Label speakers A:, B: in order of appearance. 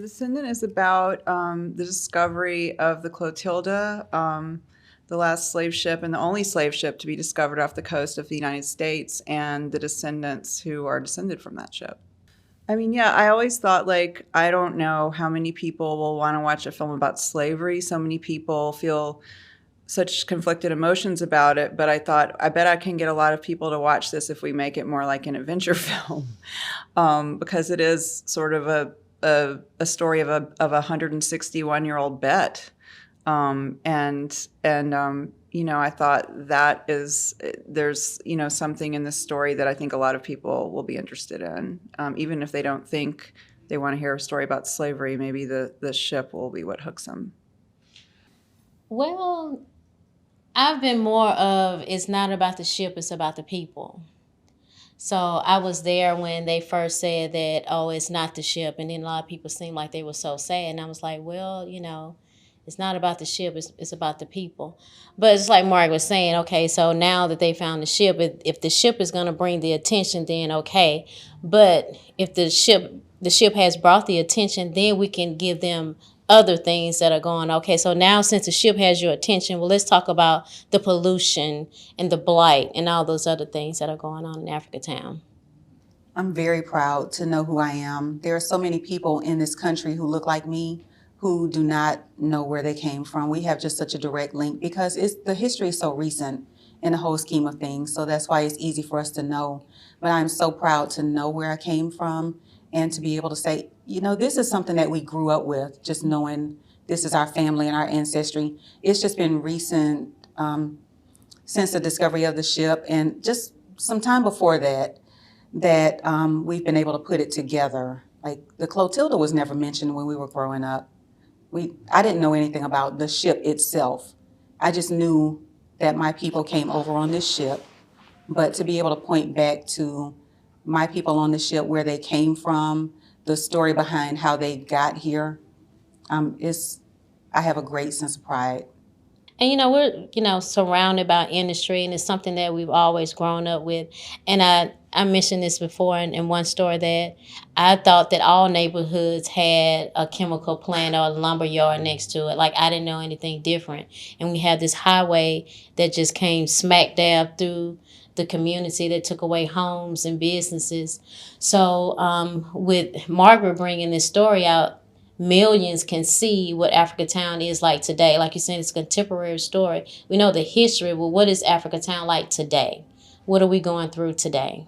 A: Descendant is about the discovery of the Clotilda, the last slave ship and the only slave ship to be discovered off the coast of the United States, and the descendants who are descended from that ship. I mean, yeah, I always thought, like, I don't know how many people will want to watch a film about slavery. So many people feel such conflicted emotions about it, but I thought, I bet I can get a lot of people to watch this if we make it more like an adventure film, because it is sort of a story of a 161-year-old Bet, I thought that is there's something in this story that I think a lot of people will be interested in, even if they don't think they want to hear a story about slavery. Maybe the ship will be what hooks them.
B: Well, I've been more of it's not about the ship, it's about the people. So I was there when they first said that, oh, it's not the ship. And then a lot of people seemed like they were so sad. And I was like, well, it's not about the ship, it's about the people. But it's like Mark was saying, okay, so now that they found the ship, if the ship is going to bring the attention, then okay. But if the ship has brought the attention, then we can give them other things that are going, okay, so now since the ship has your attention, well, let's talk about the pollution and the blight and all those other things that are going on in Africa Town.
C: I'm very proud to know who I am. There are so many people in this country who look like me who do not know where they came from. We have just such a direct link because the history is so recent in the whole scheme of things. So that's why it's easy for us to know. But I'm so proud to know where I came from and to be able to say, this is something that we grew up with, just knowing this is our family and our ancestry. It's just been recent since the discovery of the ship and just some time before that we've been able to put it together. Like the Clotilda was never mentioned when we were growing up. I didn't know anything about the ship itself. I just knew that my people came over on this ship, but to be able to point back to my people on the ship, where they came from, the story behind how they got here, I have a great sense of pride.
B: And we're surrounded by industry, and it's something that we've always grown up with. And I mentioned this before in one story that I thought that all neighborhoods had a chemical plant or a lumber yard next to it. Like I didn't know anything different. And we had this highway that just came smack dab through the community that took away homes and businesses. So with Margaret bringing this story out, millions can see what Africa Town is like today. Like you said, it's a contemporary story. We know the history. Well, what is Africa Town like today? What are we going through today?